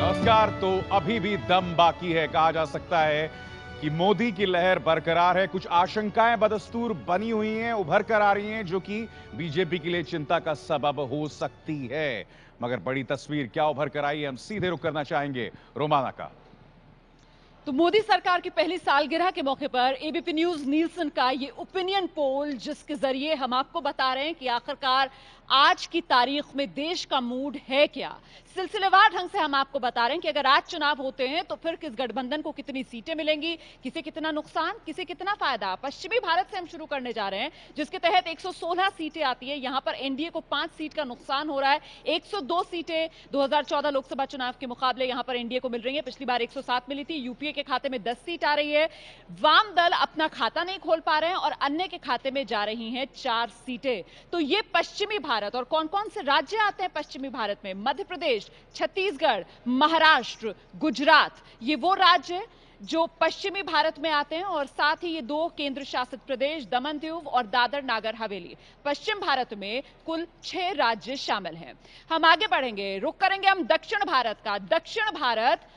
नमस्कार। तो अभी भी दम बाकी है। कहा जा सकता है कि मोदी की लहर बरकरार है। कुछ आशंकाएं बदस्तूर बनी हुई हैं, उभर कर आ रही हैं, जो कि बीजेपी के लिए चिंता का सबब हो सकती है। मगर बड़ी तस्वीर क्या उभर कर आई है, हम सीधे रुख करना चाहेंगे रोमाना का। तो मोदी सरकार की पहली सालगिरह के मौके पर एबीपी न्यूज नीलसन का ये ओपिनियन पोल, जिसके जरिए हम आपको बता रहे हैं कि आखिरकार आज की तारीख में देश का मूड है क्या। सिलसिलेवार ढंग से हम आपको बता रहे हैं कि अगर आज चुनाव होते हैं तो फिर किस गठबंधन को कितनी सीटें मिलेंगी, किसे कितना नुकसान, किसे कितना फायदा। पश्चिमी भारत से हम शुरू करने जा रहे हैं, जिसके तहत 116 सीटें आती है। यहां पर एनडीए को 5 सीट का नुकसान हो रहा है। 102 सीटें 2014 लोकसभा चुनाव के मुकाबले यहां पर एनडीए को मिल रही है। पिछली बार 107 मिली थी। यूपीए के खाते में 10 सीट आ रही है। वाम दल अपना खाता नहीं खोल पा रहे हैं और अन्य के खाते में जा रही हैं 4 सीटें। तो ये पश्चिमी भारत, और कौन कौन से राज्य आते हैं पश्चिमी भारत में? मध्य प्रदेश, छत्तीसगढ़, महाराष्ट्र, गुजरात, ये वो राज्य जो पश्चिमी भारत में आते हैं। और साथ ही ये 2 केंद्र शासित प्रदेश, दमन दीव और दादर नागर हवेली। पश्चिम भारत में कुल 6 राज्य शामिल हैं। हम आगे बढ़ेंगे, रुख करेंगे हम दक्षिण भारत का। दक्षिण भारत,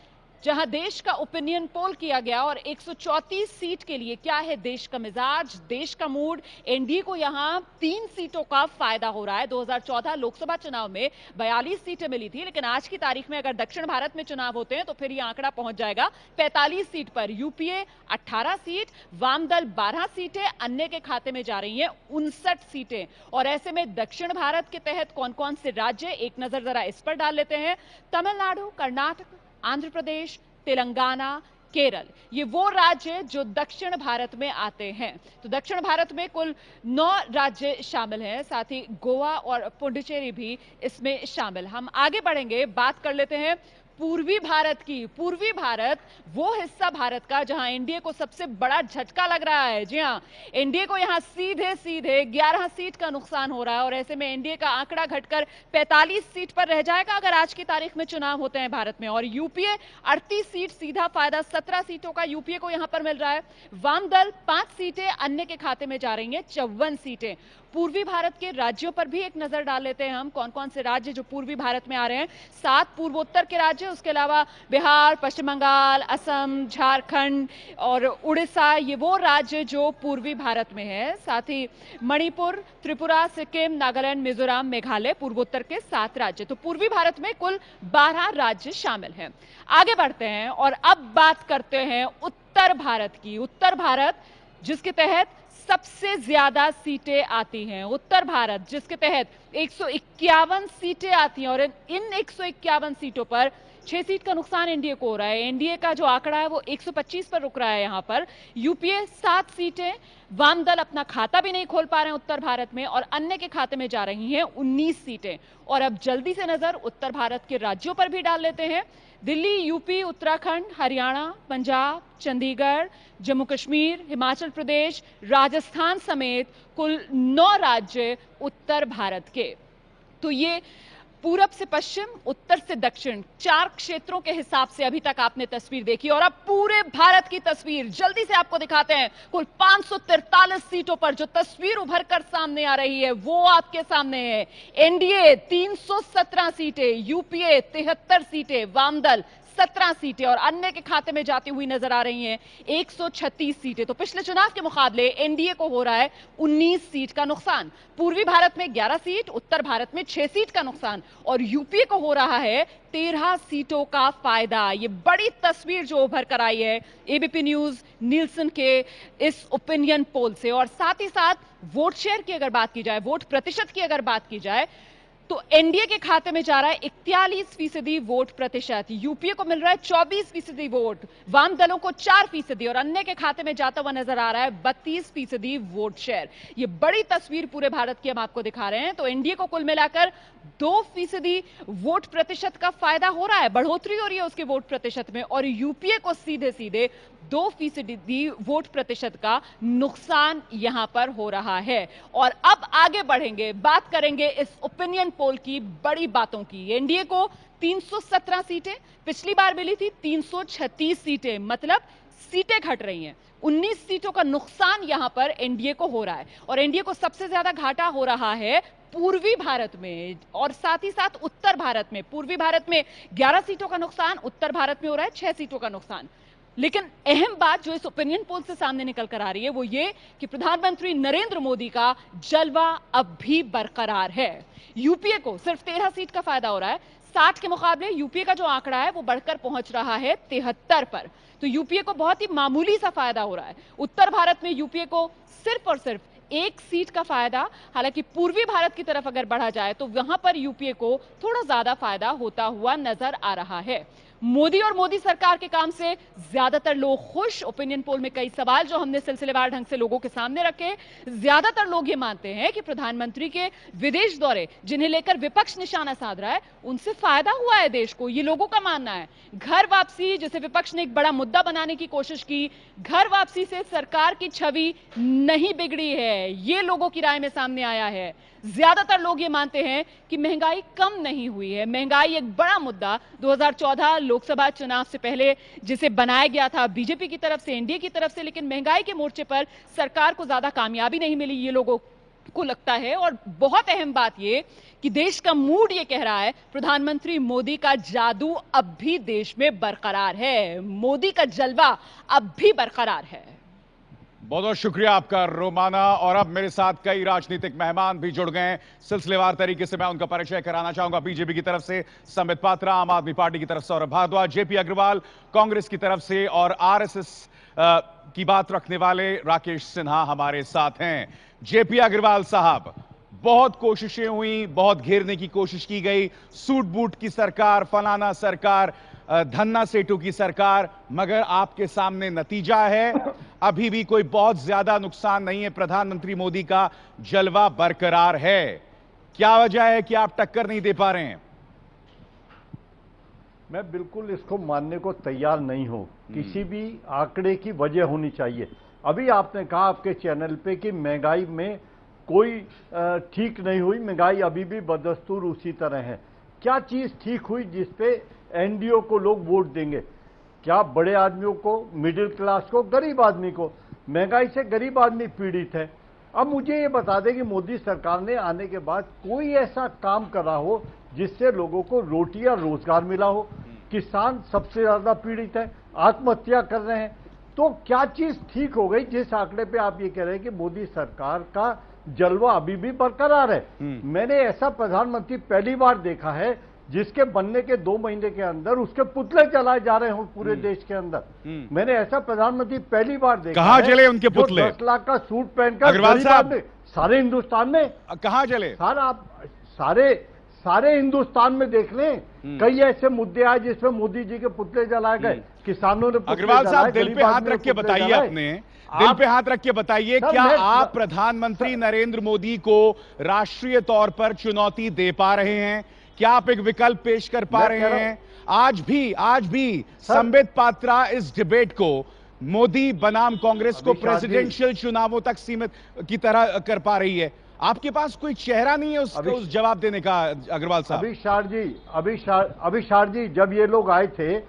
जहां देश का ओपिनियन पोल किया गया और 134 सीट के लिए क्या है देश का मिजाज, देश का मूड। एनडीए को यहां 3 सीटों का फायदा हो रहा है। 2014 लोकसभा चुनाव में 42 सीटें मिली थी, लेकिन आज की तारीख में अगर दक्षिण भारत में चुनाव होते हैं तो फिर यह आंकड़ा पहुंच जाएगा 45 सीट पर। यूपीए 18 सीट, वाम दल 12 सीटें, अन्य के खाते में जा रही हैं 59 सीटें। और ऐसे में दक्षिण भारत के तहत कौन कौन से राज्य, एक नजर जरा इस पर डाल लेते हैं। तमिलनाडु, कर्नाटक, आंध्र प्रदेश, तेलंगाना, केरल, ये वो राज्य जो दक्षिण भारत में आते हैं। तो दक्षिण भारत में कुल 9 राज्य शामिल हैं, साथ ही गोवा और पुडुचेरी भी इसमें शामिल। हम आगे बढ़ेंगे, बात कर लेते हैं पूर्वी भारत की। पूर्वी भारत वो हिस्सा भारत का जहां एनडीए को सबसे बड़ा झटका लग रहा है। जी हां, एनडीए को यहां सीधे सीधे 11 सीट का नुकसान हो रहा है। और ऐसे में एनडीए का आंकड़ा घटकर 45 सीट पर रह जाएगा अगर आज की तारीख में चुनाव होते हैं भारत में। और यूपीए 38 सीट, सीधा फायदा 17 सीटों का यूपीए को यहां पर मिल रहा है। वाम दल 5 सीटें, अन्य के खाते में जा रही हैं 54 सीटें। पूर्वी भारत के राज्यों पर भी एक नजर डाल लेते हैं हम, कौन कौन से राज्य जो पूर्वी भारत में आ रहे हैं। 7 पूर्वोत्तर के राज्य, उसके अलावा बिहार, पश्चिम बंगाल, असम, झारखंड और उड़ीसा, ये वो राज्य जो पूर्वी भारत में है। साथ ही मणिपुर, त्रिपुरा, सिक्किम, नागालैंड, मिजोरम, मेघालय, पूर्वोत्तर के 7 राज्य। तो पूर्वी भारत में कुल 12 राज्य शामिल हैं। आगे बढ़ते हैं और अब बात करते हैं उत्तर भारत की। उत्तर भारत जिसके तहत सबसे ज्यादा सीटें आती हैं। उत्तर भारत जिसके तहत 151 सीटें आती हैं और इन 151 सीटों पर 6 सीट का नुकसान एनडीए को हो रहा है। एनडीए का जो आंकड़ा है वो 125 पर रुक रहा है यहां पर। यूपीए 7 सीटें, वाम दल अपना खाता भी नहीं खोल पा रहे हैं उत्तर भारत में, और अन्य के खाते में जा रही हैं 19 सीटें। और अब जल्दी से नजर उत्तर भारत के राज्यों पर भी डाल लेते हैं। दिल्ली, यूपी, उत्तराखंड, हरियाणा, पंजाब, चंडीगढ़, जम्मू कश्मीर, हिमाचल प्रदेश, राजस्थान समेत कुल 9 राज्य उत्तर भारत के। तो ये पूरब से पश्चिम, उत्तर से दक्षिण, 4 क्षेत्रों के हिसाब से अभी तक आपने तस्वीर देखी। और अब पूरे भारत की तस्वीर जल्दी से आपको दिखाते हैं। कुल 543 सीटों पर जो तस्वीर उभर कर सामने आ रही है वो आपके सामने है। एनडीए 317 सीटें, यूपीए 73 सीटें, वामदल 17 सीटें और अन्य के खाते में जाती हुई नजर आ रही हैं 136 सीटें। तो पिछले चुनाव के मुकाबले एनडीए को हो रहा है 19 सीट का नुकसान। पूर्वी भारत में 11 सीट, उत्तर भारत में 6 सीट का नुकसान और यूपीए को हो रहा है 13 सीटों का फायदा। ये बड़ी तस्वीर जो उभर कर आई है एबीपी न्यूज नीलसन के इस ओपिनियन पोल से। और साथ ही साथ वोट शेयर की अगर बात की जाए, वोट प्रतिशत की अगर बात की जाए, तो एनडीए के खाते में जा रहा है 41% वोट प्रतिशत, यूपीए को मिल रहा है 24% वोट, वाम दलों को 4% और अन्य के खाते में जाता हुआ नजर आ रहा है 32% वोट शेयर। ये बड़ी तस्वीर पूरे भारत की हम आपको दिखा रहे हैं। तो एनडीए को कुल मिलाकर 2% वोट प्रतिशत का फायदा हो रहा है, बढ़ोतरी हो रही है उसके वोट प्रतिशत में, और यूपीए को सीधे सीधे 2% वोट प्रतिशत का नुकसान यहां पर हो रहा है। और अब आगे बढ़ेंगे, बात करेंगे इस ओपिनियन पोल की बड़ी बातों की। एनडीए को 317 सीटें, पिछली बार मिली थी 336 सीटें, मतलब सीटें घट रही हैं। 19 सीटों का नुकसान यहां पर एनडीए को हो रहा है और एनडीए को सबसे ज्यादा घाटा हो रहा है पूर्वी भारत में और साथ ही साथ उत्तर भारत में, पूर्वी भारत में 11 सीटों का नुकसान, उत्तर भारत में हो रहा है 6 सीटों का नुकसान। लेकिन अहम बात जो इस ओपिनियन पोल से सामने निकल कर आ रही है वो ये कि प्रधानमंत्री नरेंद्र मोदी का जलवा अब भी बरकरार है। यूपीए को सिर्फ 13 सीट का फायदा हो रहा है। 60 के मुकाबले यूपीए का जो आंकड़ा है वो बढ़कर पहुंच रहा है 73 पर। तो यूपीए को बहुत ही मामूली सा फायदा हो रहा है। उत्तर भारत में यूपीए को सिर्फ और सिर्फ 1 सीट का फायदा। हालांकि पूर्वी भारत की तरफ अगर बढ़ा जाए तो वहां पर यूपीए को थोड़ा ज्यादा फायदा होता हुआ नजर आ रहा है। मोदी और मोदी सरकार के काम से ज्यादातर लोग खुश। ओपिनियन पोल में कई सवाल जो हमने सिलसिलेवार ढंग से लोगों के सामने रखे, ज्यादातर लोग ये मानते हैं कि प्रधानमंत्री के विदेश दौरे जिन्हें लेकर विपक्ष निशाना साध रहा है उनसे फायदा हुआ है देश को, ये लोगों का मानना है। घर वापसी जिसे विपक्ष ने एक बड़ा मुद्दा बनाने की कोशिश की, घर वापसी से सरकार की छवि नहीं बिगड़ी है, ये लोगों की राय में सामने आया है। ज्यादातर लोग ये मानते हैं कि महंगाई कम नहीं हुई है। महंगाई एक बड़ा मुद्दा 2014 लोकसभा चुनाव से पहले जिसे बनाया गया था बीजेपी की तरफ से, एनडीए की तरफ से, लेकिन महंगाई के मोर्चे पर सरकार को ज्यादा कामयाबी नहीं मिली, ये लोगों को लगता है। और बहुत अहम बात ये कि देश का मूड ये कह रहा है प्रधानमंत्री मोदी का जादू अब भी देश में बरकरार है, मोदी का जलवा अब भी बरकरार है। बहुत बहुत शुक्रिया आपका रोमाना। और अब मेरे साथ कई राजनीतिक मेहमान भी जुड़ गए हैं। सिलसिलेवार तरीके से मैं उनका परिचय कराना चाहूंगा। बीजेपी की तरफ से संबित पात्रा, आम आदमी पार्टी की तरफ से सौरभ भारद्वाज, जेपी अग्रवाल कांग्रेस की तरफ से, और आरएसएस की बात रखने वाले राकेश सिन्हा हमारे साथ हैं। जेपी अग्रवाल साहब, बहुत कोशिशें हुई, बहुत घेरने की कोशिश की गई, सूट बूट की सरकार, फलाना सरकार, धन्ना सेठू की सरकार, मगर आपके सामने नतीजा है अभी भी कोई बहुत ज्यादा नुकसान नहीं है। प्रधानमंत्री मोदी का जलवा बरकरार है। क्या वजह है कि आप टक्कर नहीं दे पा रहे हैं? मैं बिल्कुल इसको मानने को तैयार नहीं हूं। किसी भी आंकड़े की वजह होनी चाहिए। अभी आपने कहा आपके चैनल पे कि महंगाई में कोई ठीक नहीं हुई, महंगाई अभी भी बदस्तूर उसी तरह है। क्या चीज ठीक हुई जिसपे एनडीओ को लोग वोट देंगे? क्या बड़े आदमियों को, मिडिल क्लास को, गरीब आदमी को? महंगाई से गरीब आदमी पीड़ित है। अब मुझे ये बता दें कि मोदी सरकार ने आने के बाद कोई ऐसा काम करा हो जिससे लोगों को रोटी या रोजगार मिला हो? किसान सबसे ज्यादा पीड़ित है, आत्महत्या कर रहे हैं। तो क्या चीज ठीक हो गई जिस आंकड़े पे आप ये कह रहे हैं कि मोदी सरकार का जलवा अभी भी बरकरार है? मैंने ऐसा प्रधानमंत्री पहली बार देखा है जिसके बनने के 2 महीने के अंदर उसके पुतले जलाए जा रहे हो पूरे देश के अंदर। मैंने ऐसा प्रधानमंत्री पहली बार देखा। कहां जले उनके पुतले? 10 लाख का सूट पहनकर अग्रवाल साहब, सारे हिंदुस्तान में कहां जले? आप सारे हिंदुस्तान में देख लें, कई ऐसे मुद्दे आए जिसमें मोदी जी के पुतले जलाए गए, किसानों ने पुतले अग्रवाल साहब, जलाए, दिल पे हाथ रख के बताइए, अपने दिल पे हाथ रख के बताइए, क्या आप प्रधानमंत्री नरेंद्र मोदी को राष्ट्रीय तौर पर चुनौती दे पा रहे हैं? क्या आप एक विकल्प पेश कर पा रहे हैं? आज भी संबित पात्रा इस डिबेट को मोदी बनाम कांग्रेस को प्रेसिडेंशियल चुनावों तक सीमित की तरह कर पा रही है। आपके पास कोई चेहरा नहीं है उस जवाब देने का? अग्रवाल साहब, अभिषार जी, जब ये लोग आए थे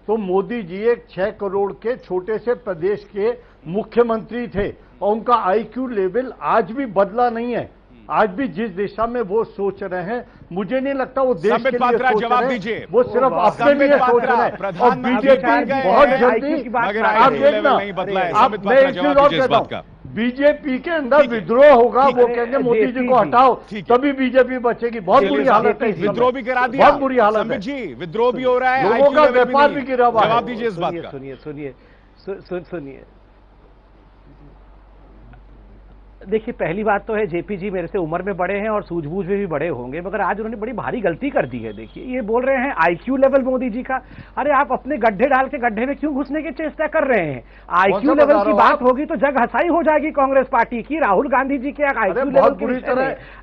तो मोदी जी एक 6 करोड़ के छोटे से प्रदेश के मुख्यमंत्री थे और उनका आईक्यू लेवल आज भी बदला नहीं है। आज भी जिस दिशा में वो सोच रहे हैं, मुझे नहीं लगता वो देश के लिए सोच रहे हैं, वो सिर्फ अपने लिए सोच रहे हैं। और बीजेपी बहुत जल्दी, आप देखना, मैं एक चीज और कहता हूं, बीजेपी के अंदर विद्रोह होगा। वो कहेंगे मोदी जी को हटाओ, तभी बीजेपी बचेगी। बहुत बुरी हालत है, विद्रोह भी करा दिया, बहुत बुरी हालत है जी, विद्रोह भी हो रहा है, लोगों का व्यापार भी गिरा हुआ है। जवाब दीजिए इस बात का। सुनिए, देखिए, पहली बात तो है जेपी जी मेरे से उम्र में बड़े हैं और सूझबूझ में भी बड़े होंगे, मगर आज उन्होंने बड़ी भारी गलती कर दी है। देखिए, ये बोल रहे हैं आईक्यू लेवल मोदी जी का। अरे आप अपने गड्ढे डाल के गड्ढे में क्यों घुसने की चेष्टा कर रहे हैं? आईक्यू लेवल की बात होगी तो जग हंसाई हो जाएगी कांग्रेस पार्टी की। राहुल गांधी जी के आईक्यू लेवल की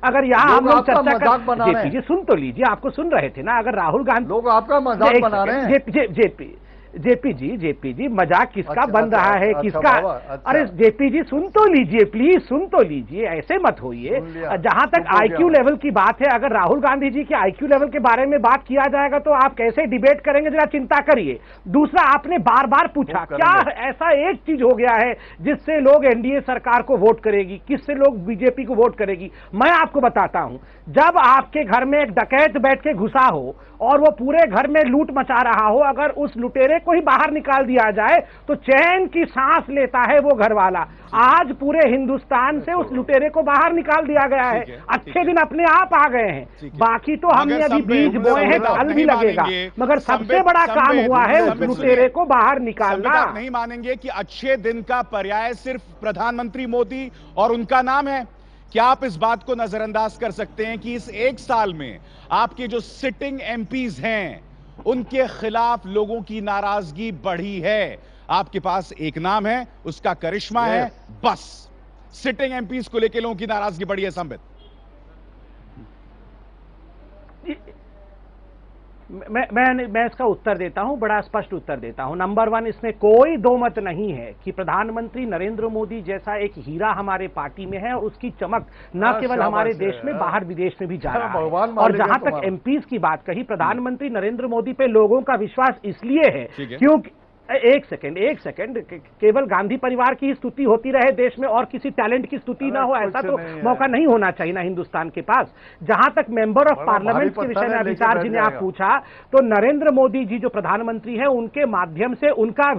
अगर यहाँ हम लोग चर्चा कर, जेपी जी सुन तो लीजिए, आपको सुन रहे थे ना। अगर राहुल गांधी, लोग आपका मजाक बना रहे हैं। जेपी जी मजाक किसका बन रहा है, किसका? बाबा, अच्छा। अरे जेपी जी सुन तो लीजिए, प्लीज सुन तो लीजिए, ऐसे मत होइए। जहां तक आईक्यू लेवल की बात है, अगर राहुल गांधी जी के आईक्यू लेवल के बारे में बात किया जाएगा तो आप कैसे डिबेट करेंगे, जरा चिंता करिए। दूसरा, आपने बार बार पूछा क्या ऐसा एक चीज हो गया है जिससे लोग एनडीए सरकार को वोट करेगी, किससे लोग बीजेपी को वोट करेगी? मैं आपको बताता हूं, जब आपके घर में एक डकैत बैठ के घुसा हो और वो पूरे घर में लूट मचा रहा हो, अगर उस लुटेरे को ही बाहर निकाल दिया जाए तो चैन की सांस लेता है वो घर वाला। आज पूरे हिंदुस्तान से उस लुटेरे को बाहर निकाल दिया गया है। अच्छे दिन अपने आप आ गए हैं, बाकी तो हमने अभी बीज बोए हैं, फल भी लगेगा, मगर सबसे बड़ा काम हुआ है उस लुटेरे को बाहर निकालना। नहीं मानेंगे कि अच्छे दिन का पर्याय सिर्फ प्रधानमंत्री मोदी और उनका नाम है। क्या आप इस बात को नजरअंदाज कर सकते हैं कि इस एक साल में आपके जो सिटिंग एमपीज हैं उनके खिलाफ लोगों की नाराजगी बढ़ी है? आपके पास एक नाम है, उसका करिश्मा है, बस। सिटिंग एमपीज को लेकर लोगों की नाराजगी बढ़ी है। संबित, मैं इसका उत्तर देता हूं, बड़ा स्पष्ट उत्तर देता हूं। नंबर वन, इसमें कोई दो मत नहीं है कि प्रधानमंत्री नरेंद्र मोदी जैसा एक हीरा हमारे पार्टी में है और उसकी चमक न केवल हमारे देश में, बाहर विदेश में भी जा रहा है। और जहां तक एमपीज की बात कही, प्रधानमंत्री नरेंद्र मोदी पे लोगों का विश्वास इसलिए है क्योंकि एक सेकंड, केवल गांधी परिवार की स्तुति होती रहे देश में और किसी टैलेंट की स्तुति ना हो, ऐसा तो मौका नहीं होना चाहिए ना हिंदुस्तान के पास। जहां तक मेंबर ऑफ पार्लियामेंट के विषय में अभिचार जी ने आप पूछा, तो नरेंद्र मोदी जी जो प्रधानमंत्री हैं उनके माध्यम से उनका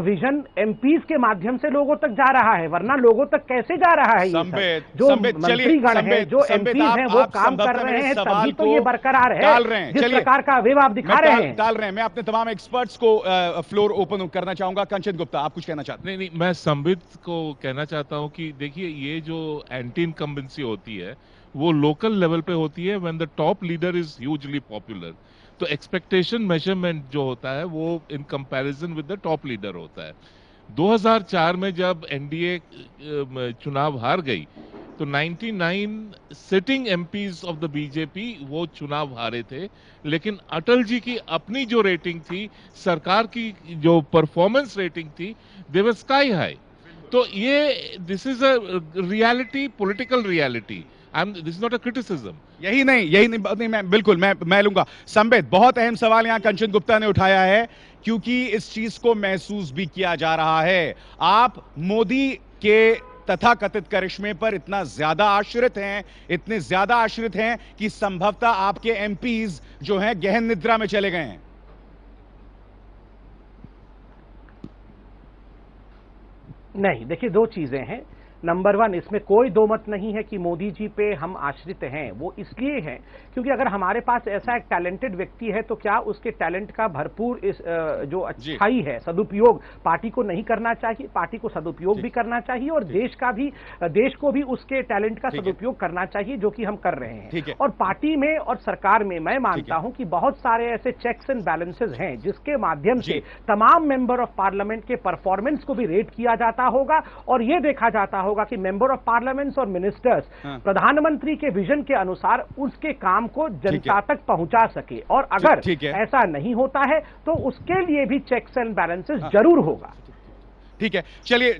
विजन एमपीज के माध्यम से लोगों तक जा रहा है, वरना लोगों तक कैसे जा रहा है? ये जो मंत्रीगण है, जो एमपीज हैं, वो काम कर रहे हैं, तभी तो ये बरकरार है जिस प्रकार का वेव आप दिखा रहे हैं। मैं अपने तमाम एक्सपर्ट्स को फ्लोर ओपन करना चाहूंगा। कंचन गुप्ता, आप कुछ कहना चाहते हैं? नहीं, मैं संबित को कहना चाहता हूं कि देखिए, ये जो एंटी इनकम्बेंसी होती है वो लोकल लेवल पे होती है when the top leader is hugely popular. तो एक्सपेक्टेशन मेजरमेंट जो होता है वो in comparison with the top leader होता है। 2004 में जब एनडीए चुनाव हार गई तो 99 sitting MPs of the BJP वो चुनाव हारे थे, लेकिन अटल जी की अपनी जो रेटिंग थी, सरकार की जो परफॉर्मेंस रेटिंग थी, दे वर स्काई हाई। तो ये this is a reality, political reality. This is not a criticism. यही नहीं, मैं बिल्कुल मैं लूंगा। संबित, बहुत अहम सवाल यहां कंचन गुप्ता ने उठाया है, क्योंकि इस चीज को महसूस भी किया जा रहा है। आप मोदी के तथाकथित करिश्मे पर इतना ज्यादा आश्रित हैं कि संभवतः आपके एमपीज जो हैं गहन निद्रा में चले गए हैं। नहीं, देखिए, दो चीजें हैं। नंबर वन, इसमें कोई दो मत नहीं है कि मोदी जी पे हम आश्रित हैं। वो इसलिए हैं क्योंकि अगर हमारे पास ऐसा एक टैलेंटेड व्यक्ति है तो क्या उसके टैलेंट का भरपूर जो अच्छाई है, सदुपयोग पार्टी को नहीं करना चाहिए? पार्टी को सदुपयोग भी करना चाहिए और देश को भी उसके टैलेंट का सदुपयोग करना चाहिए, जो कि हम कर रहे हैं। और पार्टी में और सरकार में मैं मानता हूं कि बहुत सारे ऐसे चेक्स एंड बैलेंसेज हैं जिसके माध्यम से तमाम मेंबर ऑफ पार्लियामेंट के परफॉर्मेंस को भी रेट किया जाता होगा और यह देखा जाता होगा कि मेंबर ऑफ पार्लियामेंट और मिनिस्टर्स प्रधानमंत्री के विजन के अनुसार उसके काम को जनता तक पहुंचा सके। और अगर ऐसा नहीं होता है तो उसके लिए भी चेक्स एंड बैलेंसेस जरूर होगा। ठीक है,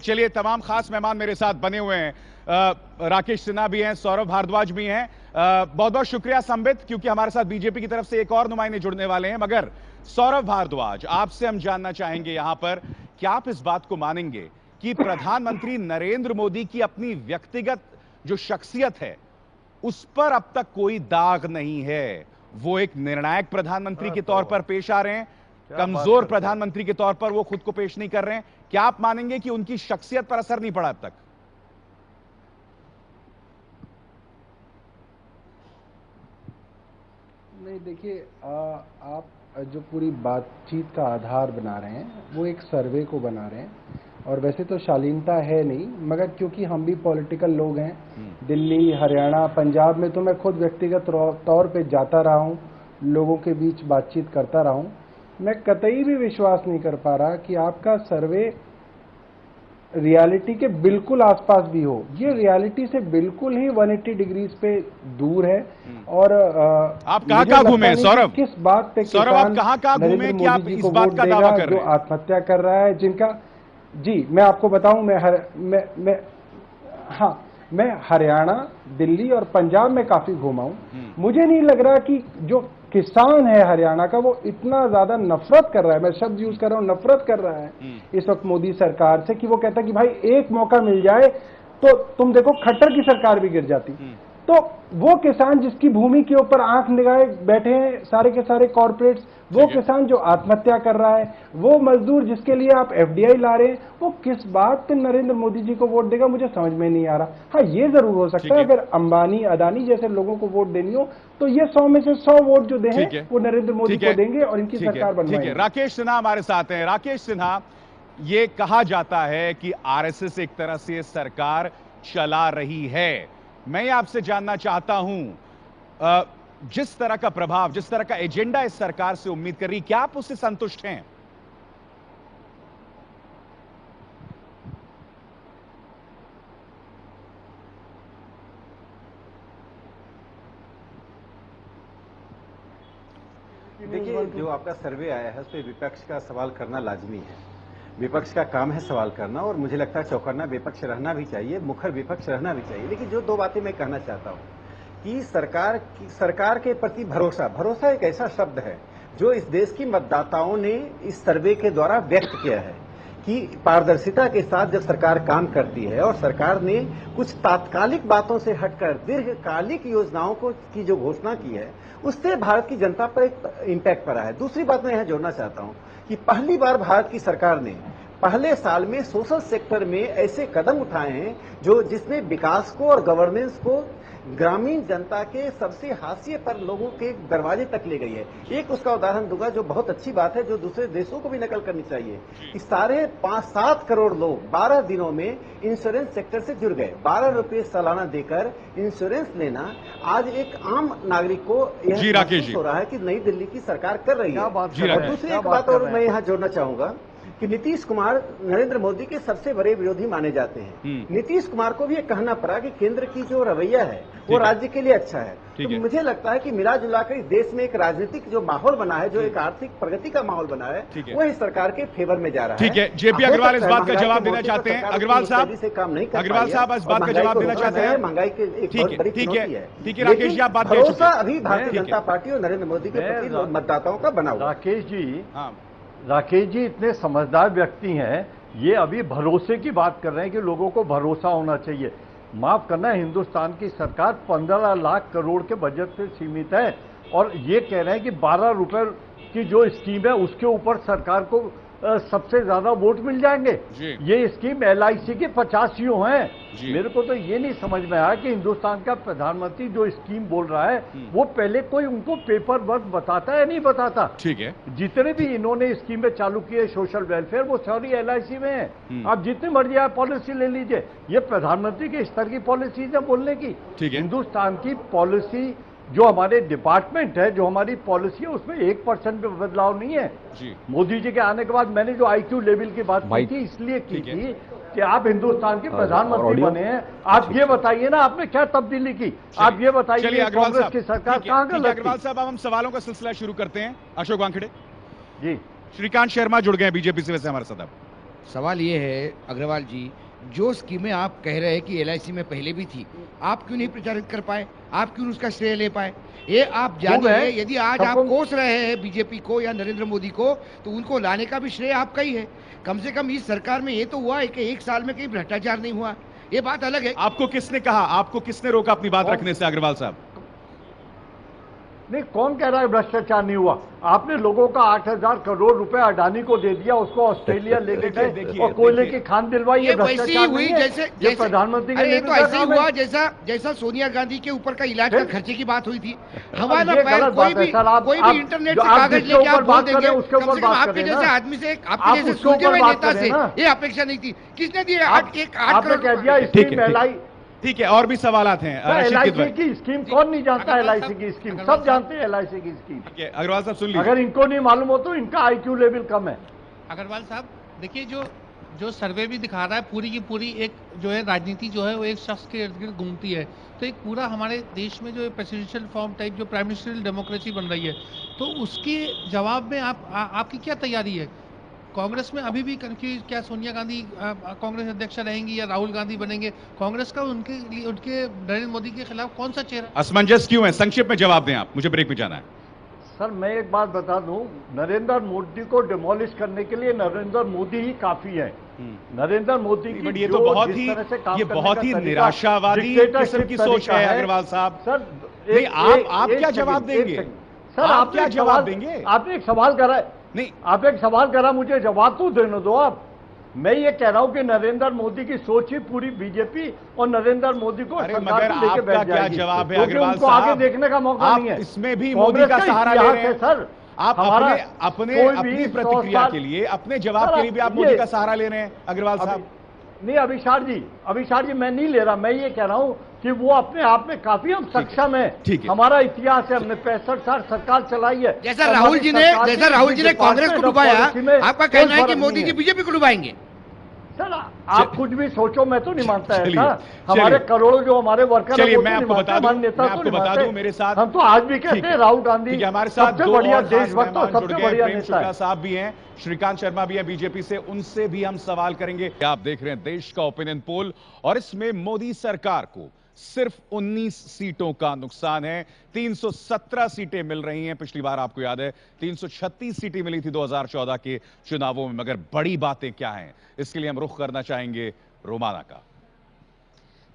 चलिए तमाम खास मेहमान मेरे साथ बने हुए हैं। राकेश सिन्हा भी हैं, सौरभ भारद्वाज भी हैं। बहुत बहुत शुक्रिया संबित, क्योंकि हमारे साथ बीजेपी की तरफ से एक और नुमाइंदे जुड़ने वाले हैं। मगर सौरभ भारद्वाज, आपसे हम जानना चाहेंगे यहां पर, क्या आप इस बात को मानेंगे कि प्रधानमंत्री नरेंद्र मोदी की अपनी व्यक्तिगत जो शख्सियत है उस पर अब तक कोई दाग नहीं है? वो एक निर्णायक प्रधानमंत्री के तौर पर पेश आ रहे हैं, कमजोर प्रधानमंत्री के तौर पर वो खुद को पेश नहीं कर रहे हैं। क्या आप मानेंगे कि उनकी शख्सियत पर असर नहीं पड़ा अब तक? नहीं, देखिए, आप जो पूरी बातचीत का आधार बना रहे हैं वो एक सर्वे को बना रहे हैं, और वैसे तो शालीनता है नहीं, मगर क्योंकि हम भी पॉलिटिकल लोग हैं, दिल्ली, हरियाणा, पंजाब में तो मैं खुद व्यक्तिगत तौर पे जाता रहा हूँ, लोगों के बीच बातचीत करता रहा हूँ। मैं कतई भी विश्वास नहीं कर पा रहा कि आपका सर्वे रियलिटी के बिल्कुल आसपास भी हो। ये रियलिटी से बिल्कुल ही 180 डिग्रीज पे दूर है। और आप कहाँ घूमे सौरभ? किस बात पे सौरभ आप कहाँ घूमे कि आप इस बात का दावा कर रहे हैं? जो आत्महत्या कर रहा है, जिनका, जी मैं आपको बताऊं, मैं हरियाणा, दिल्ली और पंजाब में काफी घूमा हूं। मुझे नहीं लग रहा कि जो किसान है हरियाणा का वो इतना ज्यादा नफरत कर रहा है, मैं शब्द यूज कर रहा हूं, नफरत कर रहा है इस वक्त मोदी सरकार से, कि वो कहता है कि भाई एक मौका मिल जाए तो तुम देखो खट्टर की सरकार भी गिर जाती। तो वो किसान जिसकी भूमि के ऊपर आंख निगाहे बैठे हैं सारे के सारे कॉर्पोरेट्स, वो किसान जो आत्महत्या कर रहा है, वो मजदूर जिसके लिए आप एफडीआई ला रहे हैं, वो किस बात पे नरेंद्र मोदी जी को वोट देगा, मुझे समझ में नहीं आ रहा। हाँ, ये जरूर हो सकता है अगर अंबानी अदानी जैसे लोगों को वोट देनी हो तो ये 100 में से 100 वोट जो दें वो नरेंद्र मोदी को देंगे और इनकी सरकार बनवाएंगे। राकेश सिन्हा हमारे साथ हैं। राकेश सिन्हा, ये कहा जाता है कि आरएसएस एक तरह से सरकार चला रही है। मैं आपसे जानना चाहता हूं, जिस तरह का प्रभाव, जिस तरह का एजेंडा इस सरकार से उम्मीद कर रही, क्या आप उससे संतुष्ट हैं? देखिए, जो आपका सर्वे आया है उस पर विपक्ष का सवाल करना लाजमी है। विपक्ष का काम है सवाल करना, और मुझे लगता है चौकन्ना विपक्ष रहना भी चाहिए, मुखर विपक्ष रहना भी चाहिए। लेकिन जो दो बातें मैं कहना चाहता हूं कि सरकार के प्रति भरोसा एक ऐसा शब्द है जो इस देश की मतदाताओं ने इस सर्वे के द्वारा व्यक्त किया है कि पारदर्शिता के साथ जब सरकार काम करती है और सरकार ने कुछ तात्कालिक बातों से हटकर दीर्घकालिक योजनाओं की जो घोषणा की है, उससे भारत की जनता पर एक इम्पैक्ट पड़ा है। दूसरी बात मैं यहां जोड़ना चाहता हूं कि पहली बार भारत की सरकार ने पहले साल में सोशल सेक्टर में ऐसे कदम उठाए हैं जिसने विकास को और गवर्नेंस को ग्रामीण जनता के सबसे हाशिए पर लोगों के दरवाजे तक ले गई है। एक उसका उदाहरण दूंगा जो बहुत अच्छी बात है, जो दूसरे देशों को भी नकल करनी चाहिए कि 5.5-7 करोड़ लोग 12 दिनों में इंश्योरेंस सेक्टर से जुड़ गए। 12 रुपये सालाना देकर इंश्योरेंस लेना आज एक आम नागरिक को यह महसूस हो रहा है कि नई दिल्ली की सरकार कर रही है। और दूसरी एक बात और मैं यहाँ जोड़ना चाहूंगा कि नीतीश कुमार नरेंद्र मोदी के सबसे बड़े विरोधी माने जाते हैं। नीतीश कुमार को भी ये कहना पड़ा कि केंद्र की जो रवैया है वो राज्य के लिए अच्छा है। तो मुझे लगता है कि मिला जुला कर इस देश में एक राजनीतिक जो माहौल बना है, जो एक आर्थिक प्रगति का माहौल बना है, वो इस सरकार के फेवर में जा रहा है। ठीक है, जेपी अग्रवाल इस बात का जवाब देना चाहते हैं। अग्रवाल साहब से काम नहीं कर अग्रवाल साहब इस बात का जवाब देना चाहते हैं। महंगाई की एक बहुत बड़ी चुनौती है। ठीक है राकेश जी, आप बात करें। भरोसा अभी भारतीय जनता पार्टी और नरेंद्र मोदी के प्रति मतदाताओं का बना हुआ। राकेश जी इतने समझदार व्यक्ति हैं, ये अभी भरोसे की बात कर रहे हैं कि लोगों को भरोसा होना चाहिए। माफ करना, हिंदुस्तान की सरकार 15 लाख करोड़ के बजट से सीमित है और ये कह रहे हैं कि 12 रुपए की जो स्कीम है उसके ऊपर सरकार को सबसे ज्यादा वोट मिल जाएंगे। ये स्कीम LIC के 85 हैं। मेरे को तो ये नहीं समझ में आया कि हिंदुस्तान का प्रधानमंत्री जो स्कीम बोल रहा है वो पहले कोई उनको पेपर वर्क बताता है या नहीं बताता। ठीक है, जितने भी इन्होंने स्कीमें चालू की है सोशल वेलफेयर, वो सारी LIC में है। आप जितनी मर्जी आप पॉलिसी ले लीजिए, ये प्रधानमंत्री के स्तर की पॉलिसी है बोलने की। हिंदुस्तान की पॉलिसी जो हमारे डिपार्टमेंट है, जो हमारी पॉलिसी है, उसमें 1% भी बदलाव नहीं है। मोदी जी के आने के बाद मैंने जो IQ लेवल की बात की थी इसलिए की थी कि आप हिंदुस्तान के प्रधानमंत्री बने हैं। आप ये बताइए ना आपने क्या तब्दीली की, आप ये बताइए कांग्रेस की सरकार कहां गलत थी। अग्रवाल साहब, हम सवालों का सिलसिला शुरू करते हैं। अशोक वानखेड़े जी। श्रीकांत शर्मा जुड़ गए बीजेपी से वैसे हमारे साथ। सवाल ये है अग्रवाल जी, जो स्कीमें आप कह रहे हैं कि LIC में पहले भी थी, आप क्यों नहीं प्रचारित कर पाए, आप क्यों उसका श्रेय ले पाए? ये आप जानिए, यदि आज आप कोस रहे हैं बीजेपी को या नरेंद्र मोदी को, तो उनको लाने का भी श्रेय आपका ही है। कम से कम इस सरकार में ये तो हुआ है कि 1 साल में कहीं भ्रष्टाचार नहीं हुआ, ये बात अलग है। आपको किसने कहा, आपको किसने रोका अपनी बात रखने से अग्रवाल साहब? नहीं, कौन कह रहा है भ्रष्टाचार नहीं हुआ? आपने लोगों का 8,000 करोड़ रुपए अडानी को दे दिया, उसको ऑस्ट्रेलिया ले गए और कोयले की खान दिलवाई। ये वैसे ही हुई जैसे प्रधानमंत्री ये तो ऐसे ही हुआ जैसा सोनिया गांधी के ऊपर का इलाज का खर्चे की बात हुई थी। हवा ना पैर, कोई भी इंटरनेट से कागज लेके आप बोल देंगे। कम से कम आपके जैसे आदमी से, आपके जैसे सुलझे हुए नेता से ये अपेक्षा नहीं थी। किसने दिया 8 करोड़ कह दिया? ठीक है, और भी सवालात हैं। LIC की स्कीम कौन नहीं जानता है? LIC की स्कीम सब जानते हैं। LIC की स्कीम अग्रवाल साहब सुन लीजिए, अगर इनको नहीं मालूम हो तो इनका IQ लेवल कम है। अग्रवाल साहब देखिए, जो जो सर्वे भी दिखा रहा है पूरी की पूरी एक जो है राजनीति जो है वो एक शख्स के इर्द गिर्द घूमती है। तो एक पूरा हमारे देश में जो प्रेसिडेंशियल फॉर्म टाइप जो प्राइम मिनिस्ट्रियल डेमोक्रेसी बन रही है, तो उसके जवाब में आपकी क्या तैयारी है? कांग्रेस में अभी भी क्या सोनिया गांधी कांग्रेस अध्यक्ष रहेंगी या राहुल गांधी बनेंगे? कांग्रेस का उनके नरेंद्र मोदी के खिलाफ कौन सा चेहरा? असमंजस क्यों है? संक्षिप्त में जवाब दें आप, मुझे ब्रेक में जाना है। सर मैं एक बात बता दूं, नरेंद्र मोदी को डिमोलिश करने के लिए नरेंद्र मोदी ही काफी है। नरेंद्र मोदी की ये तो बहुत ही निराशावादी किस्म की सोच है अग्रवाल साहब। सर आप क्या जवाब देंगे? सर आप क्या जवाब देंगे? आपने एक सवाल करा, नहीं आप एक सवाल करा, मुझे जवाब तो देने दो आप। मैं ये कह रहा हूं कि नरेंद्र मोदी की सोच ही पूरी बीजेपी और नरेंद्र मोदी को मगर आपका क्या जवाब है अग्रवाल साहब? आगे देखने का मौका नहीं है। इसमें भी मोदी का सहारा ले रहे हैं सर। आप अपनी प्रतिक्रिया के लिए, अपने जवाब के लिए भी आप मोदी का सहारा ले रहे हैं अग्रवाल साहब? नहीं अभिषार जी मैं नहीं ले रहा। मैं ये कह रहा हूं कि वो अपने आप में काफी हम सक्षम है। हमारा इतिहास है, हमने 65 साल सरकार चलाई है। जैसा राहुल जी ने कांग्रेस को डुबाया, आपका कहना है कि मोदी जी बीजेपी को डुबाएंगे? सर आप कुछ भी सोचो, मैं तो नहीं मानता ऐसा। हमारे करोड़ों जो हमारे वर्कर, चलिए मैं आपको बता दूं मेरे साथ हम तो आज भी कहते हैं राहुल गांधी हमारे साथ सबसे बढ़िया देशभक्त और सबसे बढ़िया नेता है। साहब भी हैं, श्रीकांत शर्मा भी हैं बीजेपी से, उनसे भी हम सवाल करेंगे। आप देख रहे हैं देश का ओपिनियन पोल और इसमें मोदी सरकार को सिर्फ 19 सीटों का नुकसान है। 317 सीटें मिल रही हैं। पिछली बार आपको याद है 336 सीटें मिली थी 2014 के चुनावों में। मगर बड़ी बातें क्या हैं, इसके लिए हम रुख करना चाहेंगे रोमाना का।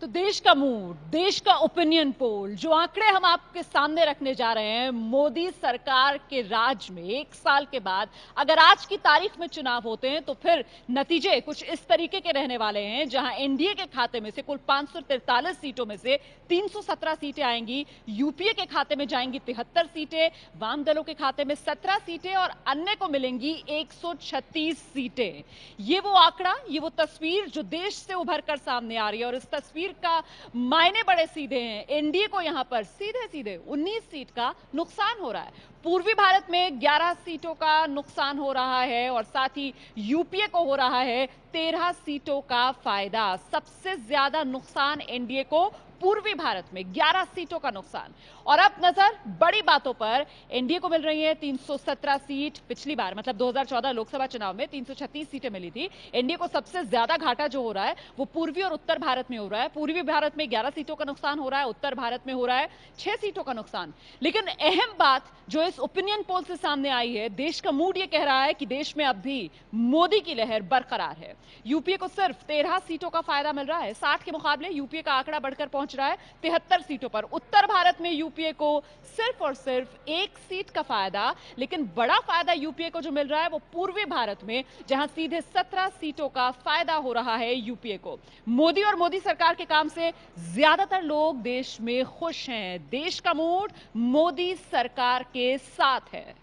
तो देश का मूड, देश का ओपिनियन पोल, जो आंकड़े हम आपके सामने रखने जा रहे हैं, मोदी सरकार के राज में 1 साल के बाद अगर आज की तारीख में चुनाव होते हैं तो फिर नतीजे कुछ इस तरीके के रहने वाले हैं, जहां एनडीए के खाते में से कुल 543 सीटों में से 317 सीटें आएंगी, यूपीए के खाते में जाएंगी 73 सीटें, वाम दलों के खाते में 17 सीटें और अन्य को मिलेंगी 136 सीटें। ये वो आंकड़ा, ये वो तस्वीर जो देश से उभर कर सामने आ रही है और इस तस्वीर का मायने बड़े सीधे हैं। एनडीए को यहां पर सीधे 19 सीट का नुकसान हो रहा है। पूर्वी भारत में 11 सीटों का नुकसान हो रहा है और साथ ही यूपीए को हो रहा है 13 सीटों का फायदा। सबसे ज्यादा नुकसान एनडीए को पूर्वी भारत में 11 सीटों का नुकसान। और अब नजर बड़ी बातों पर, एनडीए को मिल रही है 317 सीट। पिछली बार मतलब 2014 लोकसभा चुनाव में 336 सीटें मिली थी। एनडीए को सबसे ज्यादा घाटा जो हो रहा है वो पूर्वी और उत्तर भारत में हो रहा है। पूर्वी भारत में 11 सीटों का नुकसान हो रहा है, उत्तर भारत में हो रहा है 6 सीटों का नुकसान। लेकिन अहम बात जो इस ओपिनियन पोल से सामने आई है, देश का मूड ये कह रहा है कि देश में अब भी मोदी की लहर बरकरार है। यूपीए को सिर्फ 13 सीटों का फायदा मिल रहा है। 60 के मुकाबले यूपीए का आंकड़ा बढ़कर पहुंच रहा है 73 सीटों पर। उत्तर भारत में यूपीए को सिर्फ और सिर्फ 1 सीट का फायदा, लेकिन बड़ा फायदा यूपीए को जो मिल रहा है वो पूर्वी भारत में, जहां सीधे 17 सीटों का फायदा हो रहा है यूपीए को। मोदी और मोदी सरकार के काम से ज्यादातर लोग देश में खुश हैं। देश का मूड मोदी सरकार के साथ है।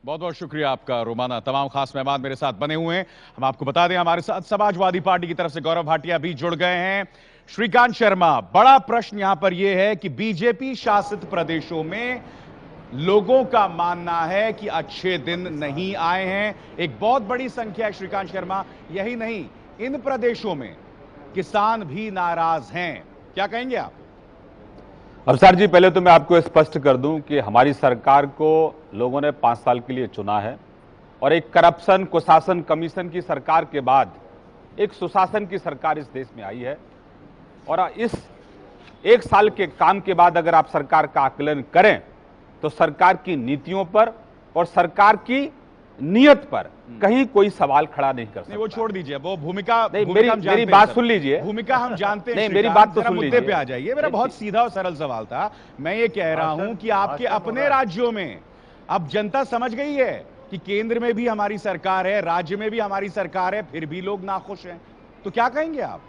बहुत बहुत शुक्रिया आपका रोमाना। तमाम खास मेहमान मेरे साथ बने हुए हैं। हम आपको बता दें हमारे साथ समाजवादी पार्टी की तरफ से गौरव भाटिया भी जुड़ गए हैं। श्रीकांत शर्मा, बड़ा प्रश्न यहां पर यह है कि बीजेपी शासित प्रदेशों में लोगों का मानना है कि अच्छे दिन नहीं आए हैं। एक बहुत बड़ी संख्या है श्रीकांत शर्मा। यही नहीं, इन प्रदेशों में किसान भी नाराज हैं। क्या कहेंगे आप? अफसर जी, पहले तो मैं आपको स्पष्ट कर दूं कि हमारी सरकार को लोगों ने 5 साल के लिए चुना है और एक करप्शन कुशासन कमीशन की सरकार के बाद एक सुशासन की सरकार इस देश में आई है। और इस 1 साल के काम के बाद अगर आप सरकार का आकलन करें तो सरकार की नीतियों पर और सरकार की नियत पर कहीं कोई सवाल खड़ा नहीं कर सकता। वो छोड़ दीजिए, वो भूमिका मेरी बात सुन लीजिए। भूमिका हम जानते हैं। नहीं, मेरी बात तो सुन मुद्दे पे आ जाइए। मेरा बहुत सीधा और सरल सवाल था। मैं ये कह रहा हूं कि आपके अपने राज्यों में अब जनता समझ गई है कि केंद्र में भी हमारी सरकार है, राज्य में भी हमारी सरकार है, फिर भी लोग नाखुश हैं। तो क्या कहेंगे आप?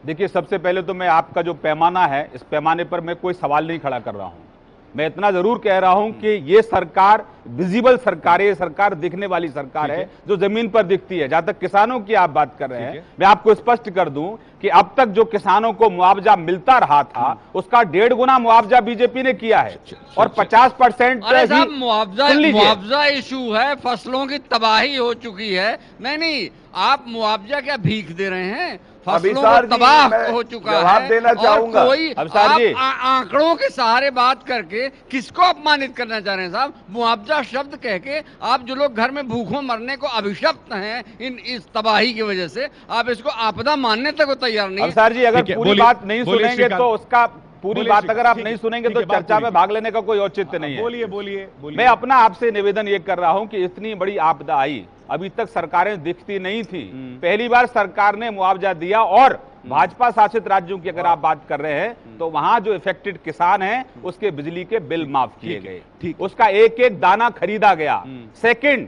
देखिए, सबसे पहले तो मैं आपका जो पैमाना है, इस पैमाने पर मैं कोई सवाल नहीं खड़ा कर रहा हूं। मैं इतना जरूर कह रहा हूं कि ये सरकार विजिबल सरकार है, ये सरकार दिखने वाली सरकार है जो जमीन पर दिखती है। जहां तक किसानों की आप बात कर रहे हैं, मैं आपको स्पष्ट कर दूं कि अब तक जो किसानों को मुआवजा मिलता रहा था उसका 1.5 गुना मुआवजा बीजेपी ने किया है और 50% मुआवजा इशू है, फसलों की तबाही हो चुकी है। नहीं, आप मुआवजा क्या भीख दे रहे हैं? फसलों को तबाह हो चुका है। देना चाहूंगा कोई आंकड़ों के सहारे बात करके किसको अपमानित करना चाह रहे हैं साहब? मुआवजा शब्द कह के आप जो लोग घर में भूखों मरने को अभिशप्त हैं इस तबाही की वजह से, आप इसको आपदा मानने तक तैयार नहीं। अवसार जी, अगर पूरी बात नहीं सुनेंगे तो उसका पूरी बात अगर आप नहीं सुनेंगे तो चर्चा में भाग लेने का कोई औचित्य नहीं है। बोलिए। मैं अपना आपसे निवेदन ये कर रहा हूं कि इतनी बड़ी आपदा आई, अभी तक सरकारें दिखती नहीं थी, पहली बार सरकार ने मुआवजा दिया और भाजपा शासित राज्यों की अगर आप बात कर रहे हैं तो वहां जो इफेक्टेड किसान हैं उसके बिजली के बिल माफ किए गए, उसका एक एक दाना खरीदा गया। सेकंड,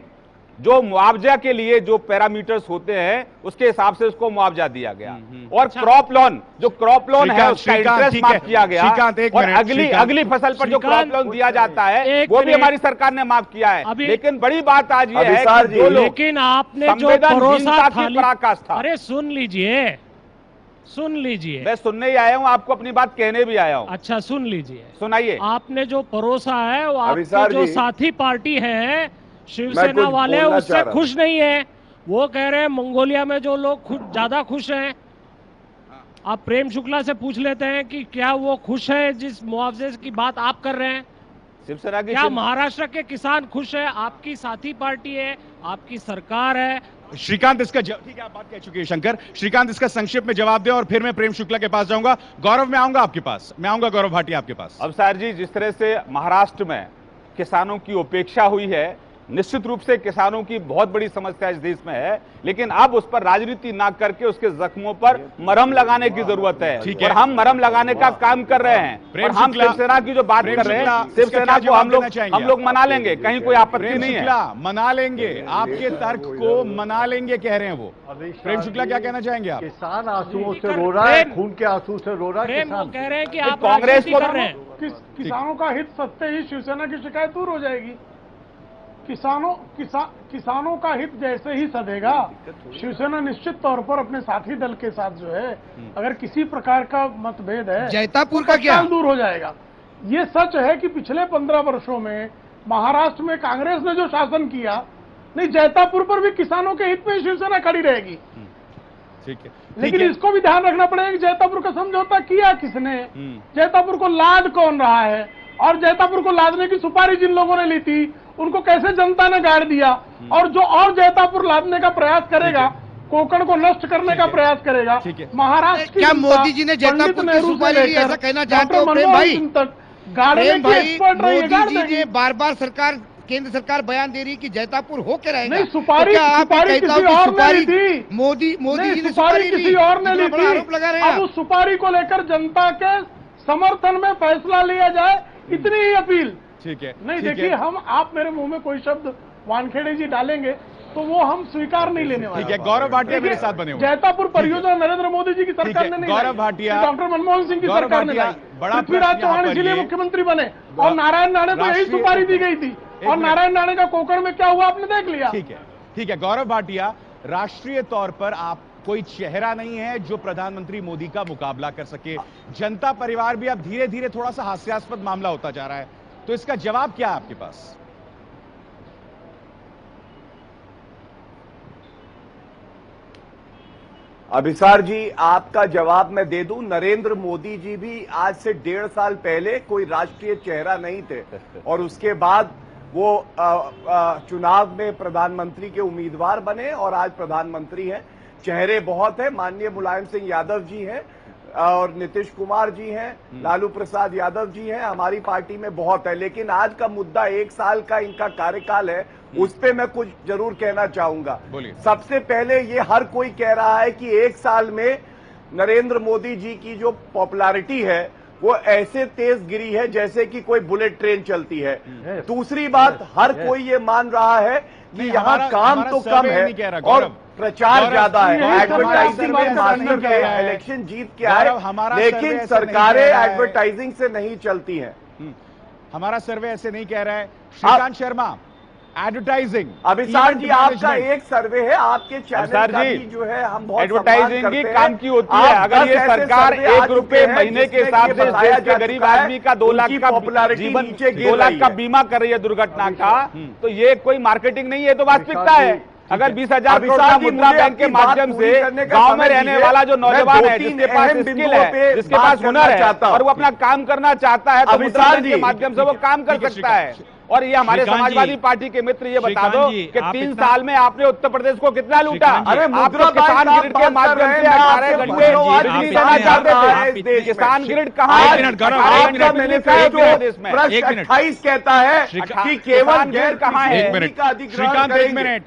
जो मुआवजा के लिए जो पैरामीटर्स होते हैं उसके हिसाब से उसको मुआवजा दिया गया और क्रॉप लोन है उसका इंटरेस्ट माफ किया गया और अगली फसल पर जो क्रॉप लोन दिया जाता है वो भी हमारी सरकार ने माफ किया है। लेकिन बड़ी बात आज ये है कि जो लोग लेकिन आपने जो भरोसा पराकाष्ठा, अरे सुन लीजिए, मैं सुनने ही आया हूँ, आपको अपनी बात कहने भी आया हूँ। अच्छा सुन लीजिए, सुनाइए। आपने जो परोसा है वो आपके जो साथी पार्टी है शिवसेना वाले उससे खुश नहीं है। वो कह रहे हैं मंगोलिया में जो लोग ज्यादा खुश हैं। आप प्रेम शुक्ला से पूछ लेते हैं कि क्या वो खुश है जिस मुआवजे की बात आप कर रहे हैं? शिवसेना की क्या महाराष्ट्र के किसान खुश है? आपकी साथी पार्टी है, आपकी सरकार है। श्रीकांत इसका ठीक है, आप बात कह चुके हैं शंकर। श्रीकांत इसका संक्षेप में जवाब दें और फिर मैं प्रेम शुक्ला के पास जाऊंगा। गौरव, मैं आऊंगा आपके पास, गौरव भाटिया आपके पास। अवसार जी, जिस तरह से महाराष्ट्र में किसानों की उपेक्षा हुई है, निश्चित रूप से किसानों की बहुत बड़ी समस्या इस देश में है, लेकिन अब उस पर राजनीति ना करके उसके जख्मों पर मरहम लगाने की जरूरत है। और हम मरहम लगाने का काम कर रहे हैं और हम शिवसेना की जो बात कर रहे हैं, शिवसेना को हम लोग मना लेंगे, कहीं कोई आपत्ति नहीं है। मना लेंगे, आपके तर्क को मना लेंगे कह रहे हैं वो। प्रेम शुक्ला क्या कहना चाहेंगे आप? किसान आंसुओं से रो रहा है, खून के आंसू से रो रहा है। कह रहे हैं कि आप कांग्रेस को कर रहे हैं। किसानों का हित सत्ते ही शिवसेना की शिकायत दूर हो जाएगी। किसानों का हित जैसे ही सधेगा, शिवसेना निश्चित तौर पर अपने साथी दल के साथ जो है अगर किसी प्रकार का मतभेद है, जैतापुर का क्या दूर हो जाएगा। ये सच है कि पिछले 15 वर्षों में महाराष्ट्र में कांग्रेस ने जो शासन किया, नहीं, जैतापुर पर भी किसानों के हित में शिवसेना खड़ी रहेगी। ठीक है, लेकिन इसको भी ध्यान रखना पड़ेगा कि जैतापुर का समझौता किया किसने, जैतापुर को लाद कौन रहा है, और जैतापुर को लादने की सुपारी जिन लोगों ने ली थी उनको कैसे जनता ने गाड़ दिया, और जो और जैतापुर लादने का प्रयास करेगा, कोकण को नष्ट करने का प्रयास करेगा, महाराष्ट्र क्या मोदी जी ने जैतापुर की सुपारी ली, ऐसा कहना चाहते हो प्रेम भाई? मोदी जी ने बार सरकार, केंद्र सरकार बयान दे रही है कि जैतापुर होके रहेगा। नहीं, सुपारी किसी और ने ली थी। मोदी जी ने सुपारी किसी और ने ली थी। आरोप लगा रहे हैं। अब उस सुपारी को लेकर जनता के समर्थन में फैसला लिया जाए, इतनी ही अपील। ठीक है, नहीं, देखिए, आप मेरे मुंह में कोई शब्द वानखेड़े जी डालेंगे तो वो हम स्वीकार नहीं लेने वाले। ठीक है, गौरव भाटिया मेरे साथ बने हुए। जैतापुर परियोजना नरेंद्र मोदी जी की सरकार ने नहीं, गौरव भाटिया, डॉक्टर मनमोहन सिंह की सरकार ने लाई, पृथ्वीराज चौहान इसीलिए मुख्यमंत्री बने, और नारायण राणे को यही सुपारी दी गई थी, और नारायण राणे का कोकण में क्या हुआ आपने देख लिया। ठीक है, गौरव भाटिया, राष्ट्रीय तौर पर आप कोई चेहरा नहीं है जो प्रधानमंत्री मोदी का मुकाबला कर सके। जनता परिवार भी अब धीरे धीरे थोड़ा सा हास्यास्पद मामला होता जा रहा है, तो इसका जवाब क्या है आपके पास? अभिसार जी, आपका जवाब मैं दे दूं। नरेंद्र मोदी जी भी आज से 1.5 साल पहले कोई राष्ट्रीय चेहरा नहीं थे, और उसके बाद वो चुनाव में प्रधानमंत्री के उम्मीदवार बने और आज प्रधानमंत्री हैं। चेहरे बहुत हैं, माननीय मुलायम सिंह यादव जी हैं और नीतीश कुमार जी हैं, लालू प्रसाद यादव जी हैं, हमारी पार्टी में बहुत है। लेकिन आज का मुद्दा 1 साल का इनका कार्यकाल है, उस पे मैं कुछ जरूर कहना चाहूंगा। सबसे पहले ये हर कोई कह रहा है कि 1 साल में नरेंद्र मोदी जी की जो पॉपुलैरिटी है वो ऐसे तेज गिरी है जैसे कि कोई बुलेट ट्रेन चलती है। दूसरी बात, हर कोई ये मान रहा है कि यहाँ काम तो कम है और प्रचार ज्यादा है, एडवर्टाइजिंग में मास्टर के इलेक्शन जीत के आए, लेकिन सरकारें एडवर्टाइजिंग से नहीं चलती हैं। हमारा सर्वे ऐसे नहीं कह रहा है। श्रीकांत शर्मा, एडवर्टाइजिंग। अभिसार जी, आपका एक सर्वे है, आपके चैनल का भी जो है हम बहुत एडवर्टाइजिंग की काम की होती है। अगर ये सरकार 1 रुपए महीने के हिसाब से देश के गरीब आदमी का 2 लाख का जीवन 2 लाख का बीमा कर रही है दुर्घटना का, तो ये कोई मार्केटिंग नहीं है, तो वास्तविकता है। अगर 20,000 करोड़ का मुद्रा बैंक के माध्यम से गांव में रहने वाला जो नौजवान है, जिसके पास स्किल है, जिसके पास हुनर है और वो अपना काम करना चाहता है, तो मुद्रा बैंक के माध्यम से वो काम कर सकता है। और ये हमारे समाजवादी पार्टी के मित्र ये बता दो कि 3 साल में आपने उत्तर प्रदेश को कितना लूटा? अरे आपको किसान ग्रिड के माध्यम से 18 घंटे बिजली देना चाहते थे। किसान ग्रिड कहाँ है? 28 कहता है कि केवल ग्रिड कहाँ है?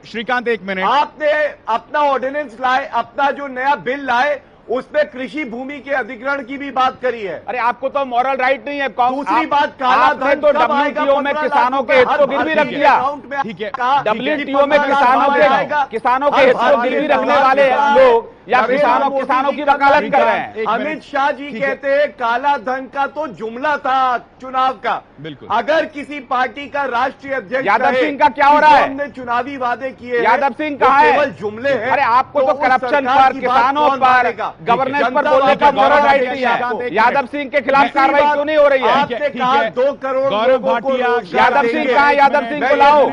श्रीकांत एक मिनट। आपने अपना ऑर्डिनेंस लाए, अपना जो नया बिल लाए, उसमें कृषि भूमि के अधिग्रहण की भी बात करी है। अरे आपको तो मॉरल राइट नहीं है। दूसरी बात, काला धन तो WTO में किसानों के हित को गिरवी रख दिया। ठीक है, WTO में किसानों के हित को गिरवी रखने वाले लोग या किसानों की वकालत कर रहे हैं। अमित शाह जी कहते हैं काला धन का तो जुमला था चुनाव का। बिल्कुल। अगर किसी पार्टी का राष्ट्रीय अध्यक्ष यादव सिंह का क्या हो रहा है? हमने चुनावी वादे किए, यादव सिंह कहाँ है? केवल जुमले हैं। अरे आपको तो करप्शन पर, किसानों पर, गवर्नेंस पर बोलने का मॉरल राइट नहीं है। यादव सिंह के खिलाफ कार्रवाई क्यों नहीं हो रही है? आपने कहा 2 करोड़ गौरव भाटिया, यादव सिंह कहाँ? यादव सिंह को लाओ।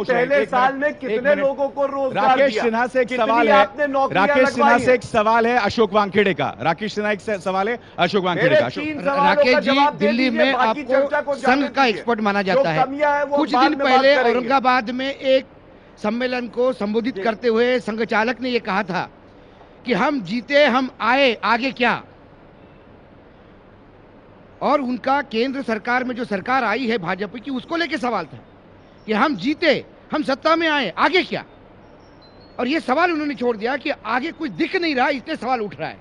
पहले साल में कितने लोगों को रोजगार दिया? राकेश सिन्हा से एक सवाल है। राकेश सिन्हा से एक सवाल है अशोक वानखेड़े का। राकेश सिन्हा एक सवाल है अशोक वानखेड़े का। राकेश जी, दिल्ली में आपको संघ का एक्सपर्ट माना जाता है। कुछ दिन पहले औरंगाबाद में एक सम्मेलन को संबोधित करते हुए संघ चालक ने यह कहा था कि हम जीते, हम आए, आगे क्या? और उनका केंद्र सरकार में जो सरकार आई है भाजपा की, उसको लेके सवाल था कि हम जीते, हम सत्ता में आए, आगे क्या? और ये सवाल उन्होंने छोड़ दिया कि आगे कुछ दिख नहीं रहा, इसलिए सवाल उठ रहा है।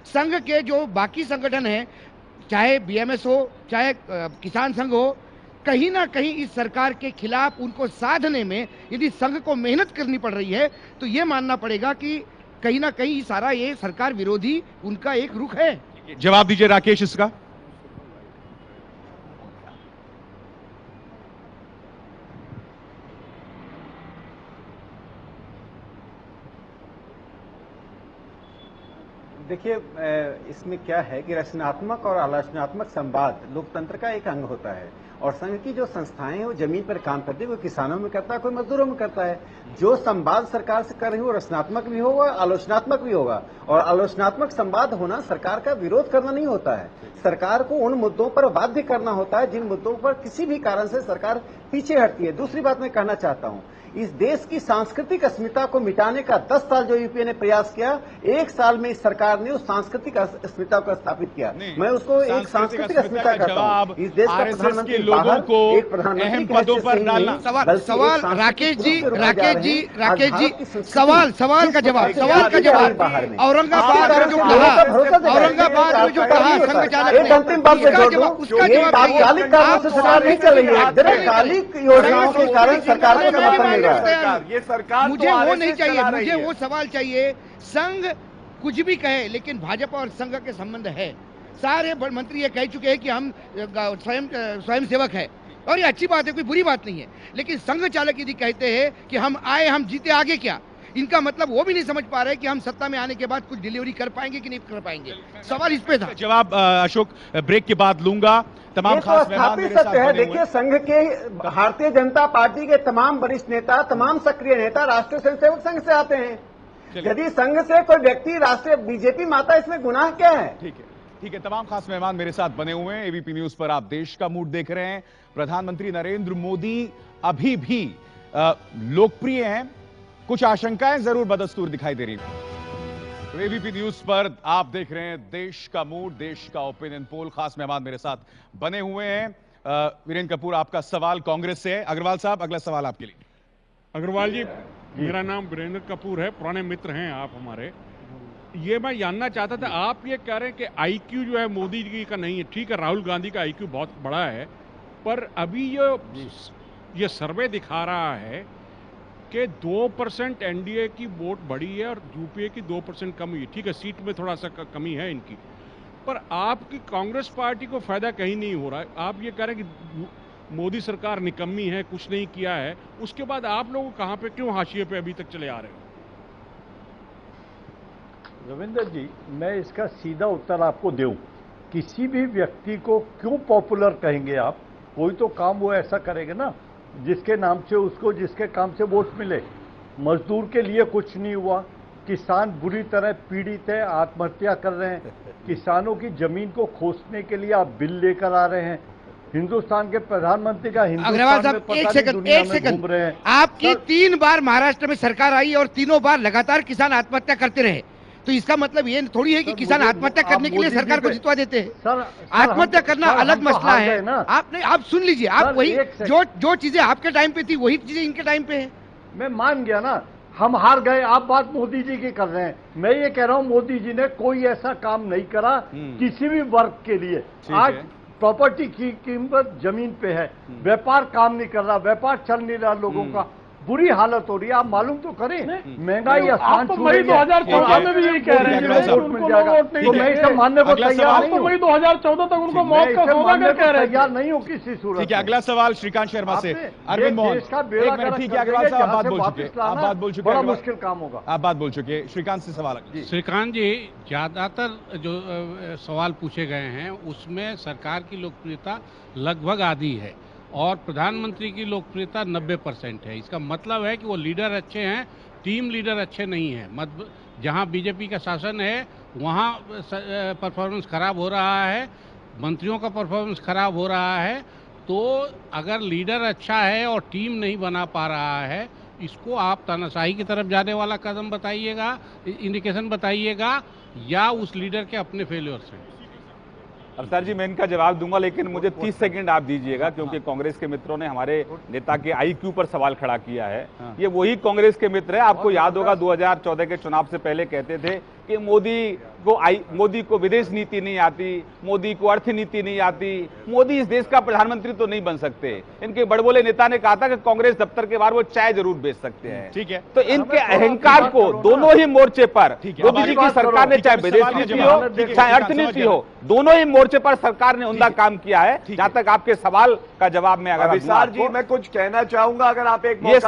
संघ के जो बाकी संगठन हैं, चाहे बीएमएस हो, चाहे किसान संघ हो, कहीं ना कहीं इस सरकार के खिलाफ उनको साधने में यदि संघ को मेहनत करनी पड़ रही है, तो ये मानना पड़ेगा कि कहीं ना कहीं सारा ये सरकार विरोधी उनका एक रुख है। जवाब दीजिए राकेश इसका। देखिए, इसमें क्या है कि रचनात्मक और आलोचनात्मक संवाद लोकतंत्र का एक अंग होता है। और संघ की जो संस्थाएं हैं वो जमीन पर काम करती है, कोई किसानों में करता है, कोई मजदूरों में करता है। जो संवाद सरकार से कर रही है वो रचनात्मक भी होगा, आलोचनात्मक भी होगा। और आलोचनात्मक संवाद होना सरकार का विरोध करना नहीं होता है। सरकार को उन मुद्दों पर बाध्य करना होता है जिन मुद्दों पर किसी भी कारण से सरकार पीछे हटती है। दूसरी बात मैं कहना चाहता हूं, इस देश की सांस्कृतिक अस्मिता को मिटाने का 10 साल जो यूपीए ने प्रयास किया, 1 साल में इस सरकार ने उस सांस्कृतिक अस्मिता को स्थापित किया। मैं उसको एक सांस्कृतिक अस्मिता कहता हूं। इस देश का प्रधानमंत्री लोगों को अहम पदों पर डालना। सवाल राकेश जी, सवाल का जवाब औरंगाबाद में जो कहा संघ चालक ने, अंतिम बात से जोड़ दूं, उसका ये तात्कालिक कारणों से सरकार नहीं चल रही है, दीर्घकालिक योजनाओं के कारण सरकार को समर्थन मिल रहा है। ये सरकार मुझे वो नहीं चाहिए, मुझे वो सवाल चाहिए। संघ कुछ भी कहे, लेकिन भाजपा और संघ के संबंध है। सारे मंत्री ये कह चुके हैं कि हम स्वयं सेवक है, और ये अच्छी बात है, कोई बुरी बात नहीं है। लेकिन संघ चालक यदि कहते हैं कि हम आए, हम जीते, आगे क्या? इनका मतलब वो भी नहीं समझ पा रहे कि हम सत्ता में आने के बाद कुछ डिलीवरी कर पाएंगे कि नहीं कर पाएंगे। सवाल इस पे था। जवाब अशोक ब्रेक के बाद लूंगा। तमाम खास मेहमान मेरे साथ है। देखिए, संघ के, भारतीय जनता पार्टी के तमाम वरिष्ठ नेता, तमाम सक्रिय नेता राष्ट्रीय स्वयंसेवक संघ से आते हैं। यदि संघ से कोई व्यक्ति राष्ट्रीय बीजेपी माता, इसमें गुनाह क्या है? ठीक है। तमाम खास मेहमान मेरे साथ बने हुए हैं। एबीपी न्यूज पर आप देश का मूड देख रहे हैं। प्रधानमंत्री नरेंद्र मोदी अभी भी लोकप्रिय हैं, कुछ आशंकाएं जरूर बदस्तूर दिखाई दे रही हैं। तो एबीपी न्यूज पर आप देख रहे हैं देश का मूड, देश का ओपिनियन पोल। खास मेहमान मेरे साथ बने हुए हैं। वीरेंद्र कपूर, आपका सवाल कांग्रेस से है। अग्रवाल साहब, अगला सवाल आपके लिए। अग्रवाल जी, मेरा नाम वीरेंद्र कपूर है, पुराने मित्र हैं आप हमारे। ये मैं जानना चाहता था, आप ये कह रहे हैं कि आईक्यू जो है मोदी जी का नहीं है। ठीक है, राहुल गांधी का आईक्यू बहुत बड़ा है, पर अभी ये सर्वे दिखा रहा है कि 2% एनडीए की वोट बढ़ी है और यूपीए की 2% कमी है। ठीक है, सीट में थोड़ा सा कमी है इनकी, पर आपकी कांग्रेस पार्टी को फायदा कहीं नहीं हो रहा है। आप ये कह रहे हैं कि मोदी सरकार निकम्मी है, कुछ नहीं किया है, उसके बाद आप लोग कहां पे, क्यों हाशिए पे अभी तक चले आ रहे हो? रविंदर जी, मैं इसका सीधा उत्तर आपको दूं। किसी भी व्यक्ति को क्यों पॉपुलर कहेंगे आप? कोई तो काम वो ऐसा करेगा ना जिसके नाम से उसको, जिसके काम से वोट मिले। मजदूर के लिए कुछ नहीं हुआ, किसान बुरी तरह पीड़ित है, आत्महत्या कर रहे हैं। किसानों की जमीन को खोसने के लिए आप बिल लेकर आ रहे हैं। हिंदुस्तान के प्रधानमंत्री का अग्रवाल साहब एक सेकंड आपकी 3 बार महाराष्ट्र में सरकार आई और तीनों बार लगातार किसान आत्महत्या करते रहे, तो इसका मतलब ये थोड़ी है कि किसान आत्महत्या करने के लिए सरकार को जितवा देते हैं। आत्महत्या करना अलग मसला है। आप सुन लीजिए, आप वही जो चीजें आपके टाइम पे थी वही चीजें इनके टाइम पे है। मैं मान गया ना, हम हार गए। आप बात मोदी जी की कर रहे हैं, मैं ये कह रहा हूं मोदी जी ने कोई ऐसा काम नहीं करा किसी भी वर्ग के लिए। आज प्रॉपर्टी की कीमत जमीन पे है, व्यापार काम नहीं कर रहा, व्यापार चल नहीं रहा, लोगों का बुरी हालत हो रही है। आप मालूम तो करें, महंगाई आसान तो मई 2014 में भी यही कह रहे हैं तो मैं इसे मानने को तैयार नहीं हूं। मई 2014 तक उनको मौत का सौदा कर कह रहे हैं। तैयार नहीं हो किसी सूरत। ठीक है, अगला सवाल श्रीकांत शर्मा से। अरविंद मोहन, एक मिनट। ठीक है अग्रवाल साहब, आप बात बोल चुके, बड़ा मुश्किल काम होगा। आप बात बोल चुके। श्रीकांत से सवाल। श्रीकांत जी, ज्यादातर जो सवाल पूछे गए हैं उसमें सरकार की लोकप्रियता लगभग आधी है और प्रधानमंत्री की लोकप्रियता 90% है। इसका मतलब है कि वो लीडर अच्छे हैं, टीम लीडर अच्छे नहीं हैं। जहां बीजेपी का शासन है वहां परफॉर्मेंस खराब हो रहा है, मंत्रियों का परफॉर्मेंस खराब हो रहा है। तो अगर लीडर अच्छा है और टीम नहीं बना पा रहा है, इसको आप तानाशाही की तरफ जाने वाला कदम बताइएगा, इंडिकेशन बताइएगा, या उस लीडर के अपने फेलियर हैं। अवतार जी, मैं इनका जवाब दूंगा, लेकिन मुझे 30 सेकंड आप दीजिएगा, क्योंकि कांग्रेस के मित्रों ने हमारे नेता के आईक्यू पर सवाल खड़ा किया है। ये वही कांग्रेस के मित्र है, आपको याद होगा 2014 के चुनाव से पहले कहते थे कि मोदी को विदेश नीति नहीं आती, मोदी को अर्थ नीति नहीं आती, मोदी इस देश का प्रधानमंत्री तो नहीं बन सकते। इनके बड़बोले नेता ने कहा था कि कांग्रेस दफ्तर के बाहर वो चाय जरूर बेच सकते हैं। ठीक है, तो इनके अहंकार को दोनों ही मोर्चे पर, मोदी जी की सरकार ने चाहे विदेश नीति हो चाहे अर्थनीति हो, दोनों ही मोर्चे पर सरकार ने उमदा काम किया है। जहां तक आपके सवाल का जवाब में अगर अभिसार जी, मैं कुछ कहना चाहूंगा, अगर आप एक ये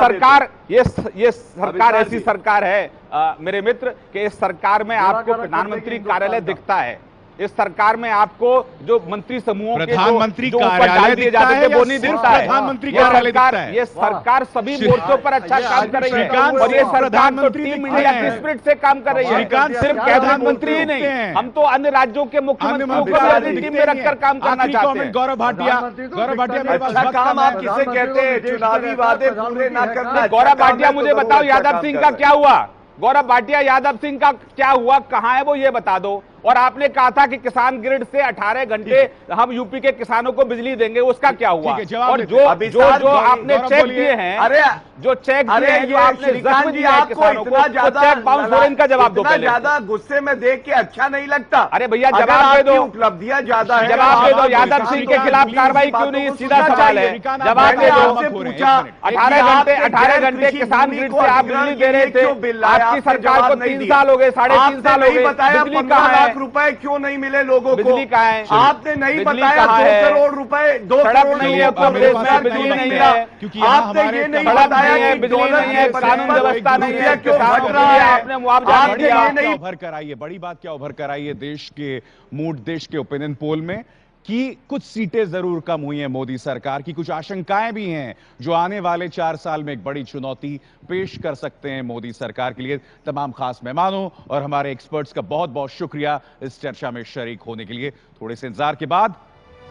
सरकार ऐसी सरकार है मेरे मित्र कि इस सरकार में आपको प्रधानमंत्री कार्यालय दिखता है। इस सरकार में आपको जो मंत्री समूहों के प्रधानमंत्री कार्यालय दिए जाते थे वो नहीं दिखता है। प्रधानमंत्री कार्यालय दिखता है। ये सरकार सभी मोर्चों पर अच्छा काम कर रही है और ये सरकार तो टीम इंडिया की स्पिरिट से काम कर रही है। सिर्फ प्रधानमंत्री ही नहीं, हम तो अन्य राज्यों के मुख्यमंत्रियों को भी टीम में रखकर काम करना चाहते हैं। गौरव भाटिया, अच्छा काम आप किसे कहते हैं? चुनावी वादे पूरे ना करना। गौरव भाटिया, मुझे बताओ यादव सिंह का क्या हुआ? गौरव भाटिया, यादव सिंह का क्या हुआ, कहां है वो, ये बता दो। और आपने कहा था कि किसान ग्रिड से 18 घंटे हम यूपी के किसानों को बिजली देंगे, उसका क्या हुआ? और जो आपने चेक दिए हैं, अरे जो चेक दिए हैं, जो आपने जख्म दिया है किसानों को, चेक बाउंस हो, इनका जवाब दो। ज्यादा गुस्से में देख के अच्छा नहीं लगता। अरे भैया जवाब दे दो, उपलब्धियां ज्यादा है, जवाब दे दो। यादव सिंह के खिलाफ कार्रवाई क्यों नहीं, सीधा सवाल है, जवाब दे दो। पूछा 18 घंटे किसान ग्रिड से आप बिजली दे रहे थे, आपकी सरकार को 3 साल हो गए, 3.5 साल हो गए, बिजली कहाँ है? रुपए क्यों नहीं मिले लोगों को? बिजली कहाँ है? आपने नहीं बताया 2 करोड़ रुपए, 2 करोड़ नहीं है, प्रदेश में बिजली नहीं है, क्योंकि आपने ये नहीं बताया कि बिजली नहीं है, कानून व्यवस्था नहीं है, क्यों घट रहा है? आपने मुआवजा नहीं दिया। उभर कर आई है, बड़ी बात क्या उभर कर आई है देश के मूड, देश के ओपिनियन पोल में, कि कुछ सीटें जरूर कम हुई हैं मोदी सरकार की, कुछ आशंकाएं भी हैं जो आने वाले 4 साल में एक बड़ी चुनौती पेश कर सकते हैं मोदी सरकार के लिए। तमाम खास मेहमानों और हमारे एक्सपर्ट्स का बहुत बहुत शुक्रिया इस चर्चा में शरीक होने के लिए। थोड़े से इंतजार के बाद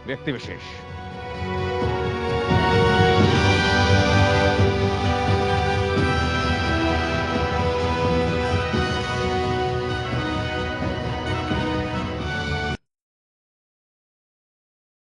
व्यक्ति विशेष।